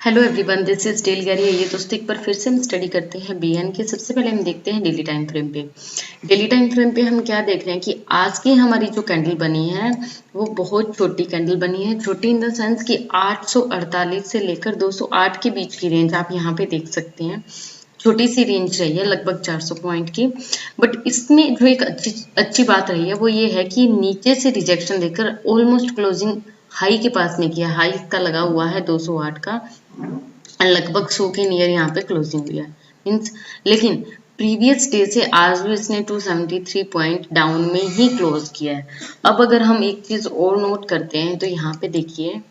Hello everyone, this is Dale Gary. ये दोस्तों एक बार फिर से हम स्टडी करते हैं बीएन के। सबसे पहले हम देखते हैं डेली टाइम फ्रेम पे। डेली टाइम फ्रेम पे हम क्या देख रहे हैं कि आज की हमारी जो कैंडल बनी है वो बहुत छोटी कैंडल बनी है। छोटी इन द सेंस कि 848 से लेकर 208 के बीच की रेंज आप यहाँ पे देख सकते हैं। छोटी सी रेंज रही है, लगभग 400 पॉइंट की। बट इसमें जो एक अच्छी बात रही है वो ये है कि नीचे से रिजेक्शन देकर ऑलमोस्ट क्लोजिंग हाई के पास में किया। हाई का लगा हुआ है 208 का, लगभग 100 के नियर यहाँ पे क्लोजिंग हुई है मीन्स। लेकिन प्रीवियस डे से आज भी इसने 273 पॉइंट डाउन में ही क्लोज किया है। अब अगर हम एक चीज और नोट करते हैं तो यहाँ पे देखिए,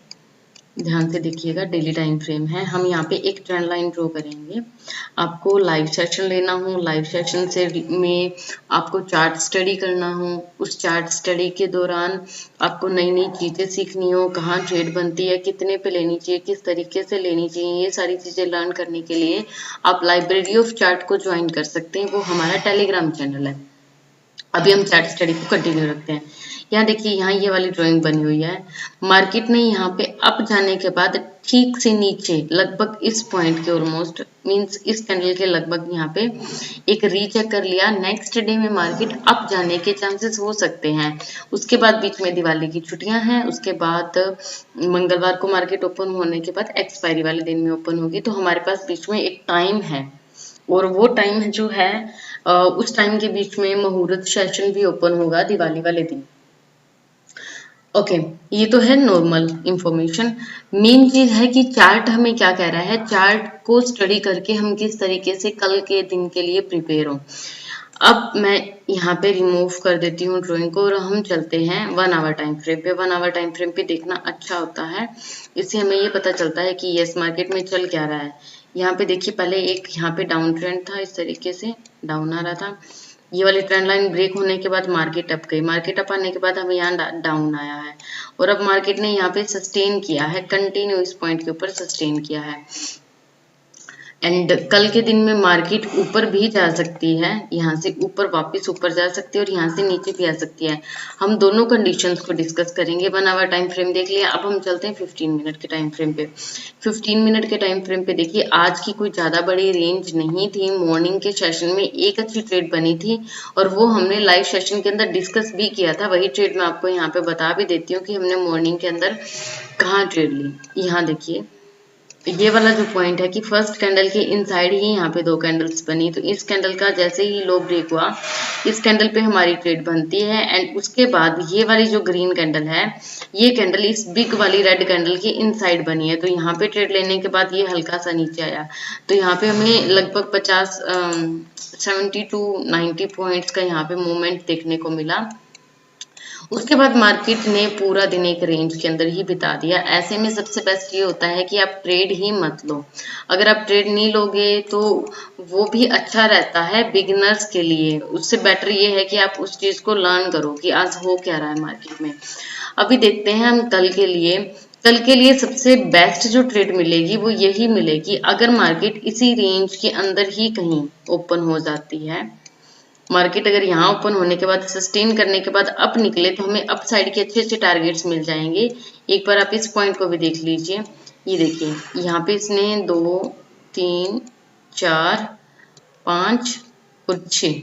ध्यान से देखिएगा, डेली टाइम फ्रेम है। हम यहाँ पे एक ट्रेंड लाइन ड्रॉ करेंगे। आपको लाइव सेशन लेना हो, लाइव सेशन से में आपको चार्ट स्टडी करना हो, उस चार्ट स्टडी के दौरान आपको नई नई चीज़ें सीखनी हो, कहाँ ट्रेड बनती है, कितने पे लेनी चाहिए, किस तरीके से लेनी चाहिए, ये सारी चीज़ें लर्न करने के लिए आप लाइब्रेरी ऑफ चार्ट को ज्वाइन कर सकते हैं। वो हमारा टेलीग्राम चैनल है। अभी हम चार्ट स्टडी को कंटिन्यू रखते हैं। यहाँ देखिए, यहाँ ये वाली ड्राइंग बनी हुई है। मार्केट ने यहाँ पे अप जाने के बाद ठीक से नीचे लगभग इस पॉइंट के ऑलमोस्ट मींस इस कैंडल के लगभग यहाँ पे एक रीचेक कर लिया। नेक्स्ट डे में मार्केट अप जाने के चांसेस हो सकते हैं। उसके बाद बीच में दिवाली की छुट्टियां हैं, उसके बाद मंगलवार को मार्केट ओपन होने के बाद एक्सपायरी वाले दिन में ओपन होगी। तो हमारे पास बीच में एक टाइम है और वो टाइम जो है उस टाइम के बीच में मुहूर्त सेशन भी ओपन होगा दिवाली वाले दिन। ओके, ये तो है नॉर्मल इंफॉर्मेशन। मेन चीज है कि चार्ट हमें क्या कह रहा है। चार्ट को स्टडी करके हम किस तरीके से कल के दिन के लिए प्रिपेयर हो। अब मैं यहाँ पे रिमूव कर देती हूँ ड्राइंग को और हम चलते हैं 1 आवर टाइम फ्रेम पे। 1 आवर टाइम फ्रेम पे देखना अच्छा होता है, इससे हमें ये पता चलता है कि यस मार्केट में चल क्या रहा है। यहाँ पे देखिए, पहले एक यहाँ पे डाउन ट्रेंड था, इस तरीके से डाउन आ रहा था। ये वाली ट्रेंड लाइन ब्रेक होने के बाद मार्केट अप गई। मार्केट अप आने के बाद हमें यहाँ डाउन आया है और अब मार्केट ने यहाँ पे सस्टेन किया है, कंटिन्यू इस पॉइंट के ऊपर सस्टेन किया है। एंड कल के दिन में मार्केट ऊपर भी जा सकती है, यहाँ से ऊपर वापस ऊपर जा सकती है और यहाँ से नीचे भी आ सकती है। हम दोनों कंडीशंस को डिस्कस करेंगे। 1 आवर टाइम फ्रेम देख लिया, अब हम चलते हैं 15 मिनट के टाइम फ्रेम पे। 15 मिनट के टाइम फ्रेम पे देखिए, आज की कोई ज़्यादा बड़ी रेंज नहीं थी। मॉर्निंग के सेशन में एक अच्छी ट्रेड बनी थी और वो हमने लाइव सेशन के अंदर डिस्कस भी किया था। वही ट्रेड मैं आपको यहाँ पे बता भी देती हूँ कि हमने मॉर्निंग के अंदर कहाँ ट्रेड ली। यहाँ देखिए, ये वाला जो पॉइंट है कि फर्स्ट कैंडल के इनसाइड ही यहाँ पे 2 कैंडल्स बनी। तो इस कैंडल का जैसे ही लो ब्रेक हुआ, इस कैंडल पे हमारी ट्रेड बनती है। एंड उसके बाद ये वाली जो ग्रीन कैंडल है, ये कैंडल इस बिग वाली रेड कैंडल के इनसाइड बनी है। तो यहाँ पे ट्रेड लेने के बाद ये हल्का सा नीचे आया, तो यहाँ पे हमें लगभग 70 to 90 पॉइंट्स का यहाँ पे मूवमेंट देखने को मिला। उसके बाद मार्केट ने पूरा दिन एक रेंज के अंदर ही बिता दिया। ऐसे में सबसे बेस्ट ये होता है कि आप ट्रेड ही मत लो। अगर आप ट्रेड नहीं लोगे तो वो भी अच्छा रहता है बिगिनर्स के लिए। उससे बेटर ये है कि आप उस चीज को लर्न करो कि आज हो क्या रहा है मार्केट में। अभी देखते हैं हम कल के लिए। कल के लिए सबसे बेस्ट जो ट्रेड मिलेगी वो यही मिलेगी, अगर मार्केट इसी रेंज के अंदर ही कहीं ओपन हो जाती है। मार्केट अगर यहाँ ओपन होने के बाद सस्टेन करने के बाद अप निकले तो हमें अप साइड के अच्छे अच्छे टारगेट्स मिल जाएंगे। एक बार आप इस पॉइंट को भी देख लीजिए। ये देखिए, यहाँ पे इसने 2 3 4 5 और 6,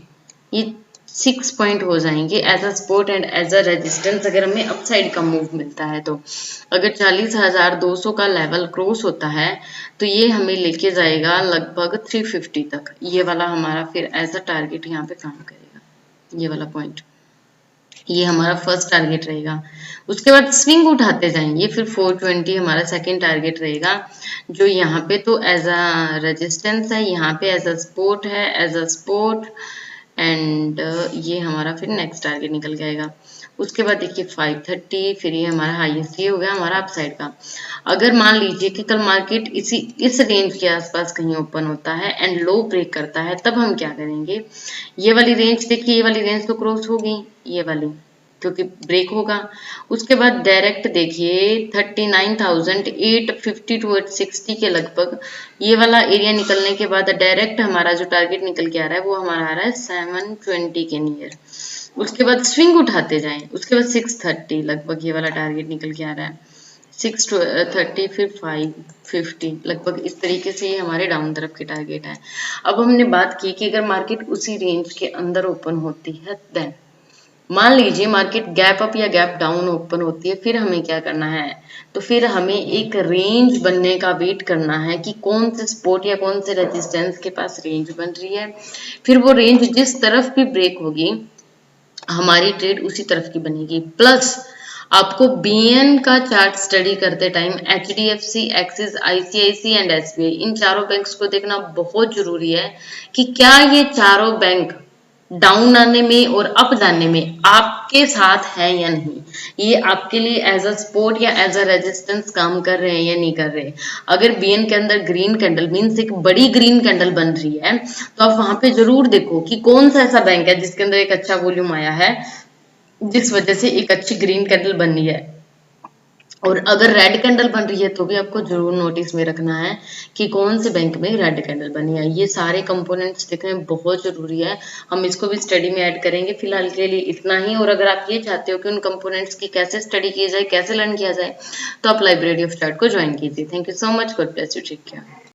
ये 6 पॉइंट हो जाएंगे as a support and as a resistance अगर हमें अपसाइड का मूव मिलता है। तो अगर 40,200 का लेवल क्रॉस होता है तो ये हमें लेके जाएगा लगभग 350 तक। ये वाला हमारा फिर एज अ टारगेट यहाँ पे काम करेगा। ये वाला पॉइंट, ये हमारा फर्स्ट टारगेट रहेगा। उसके बाद स्विंग उठाते जाएंगे, फिर 420 हमारा सेकंड टारगेट रहेगा, जो यहाँ पे तो एज अ रेजिस्टेंस है, यहाँ पे एज अ सपोर्ट है, एज अ सपोर्ट। एंड ये हमारा फिर नेक्स्ट टारगेट निकल जाएगा। उसके बाद देखिए 530, फिर ये हमारा हाईएस्ट, ये हो गया हमारा अपसाइड का। अगर मान लीजिए कि कल मार्केट इस रेंज के आसपास कहीं ओपन होता है एंड लो ब्रेक करता है, तब हम क्या करेंगे। ये वाली रेंज देखिए, ये वाली रेंज तो क्रॉस होगी, ये वाली क्योंकि ब्रेक होगा। उसके बाद डायरेक्ट देखिए 39,850 टू 860 के लगभग ये वाला एरिया निकलने के बाद डायरेक्ट हमारा जो टारगेट निकल के आ रहा है वो हमारा आ रहा है 720 के नियर। उसके बाद स्विंग उठाते जाएं, उसके बाद 630 लगभग ये वाला टारगेट निकल के आ रहा है। 630 फिर 550 लगभग इस तरीके से ये हमारे डाउन तरफ के टारगेट है। अब हमने बात की कि अगर मार्केट उसी रेंज के अंदर ओपन होती है देन मान लीजिए मार्केट गैप अप या गैप डाउन ओपन होती है, फिर हमें क्या करना है, तो फिर हमें एक रेंज बनने का वेट करना है कि कौन से सपोर्ट या कौन से रेजिस्टेंस के पास रेंज बन रही है। फिर वो रेंज जिस तरफ भी ब्रेक होगी हमारी ट्रेड उसी तरफ की बनेगी। प्लस आपको बीएन का चार्ट स्टडी करते time HDFC, Axis, ICIC and SBI इन चारों बैंक्स को देखना बहुत जरूरी है कि क्या ये चारों बैंक डाउन आने में और अप जाने में आपके साथ है या नहीं, ये आपके लिए एज अ सपोर्ट या एज अ रेजिस्टेंस काम कर रहे हैं या नहीं कर रहे। अगर बीएन के अंदर ग्रीन कैंडल मीन्स एक बड़ी ग्रीन कैंडल बन रही है तो आप वहां पे जरूर देखो कि कौन सा ऐसा बैंक है जिसके अंदर एक अच्छा वॉल्यूम आया है जिस वजह से एक अच्छी ग्रीन कैंडल बनी है। और अगर रेड कैंडल बन रही है तो भी आपको जरूर नोटिस में रखना है कि कौन से बैंक में रेड कैंडल बनी है। ये सारे कंपोनेंट्स देखने में बहुत जरूरी है, हम इसको भी स्टडी में ऐड करेंगे। फिलहाल के लिए इतना ही। और अगर आप ये चाहते हो कि उन कंपोनेंट्स की कैसे स्टडी की जाए, कैसे लर्न किया जाए, तो आप लाइब्रेरी ऑफ चार्ट को ज्वाइन कीजिए। Thank you so much, god bless you, take care.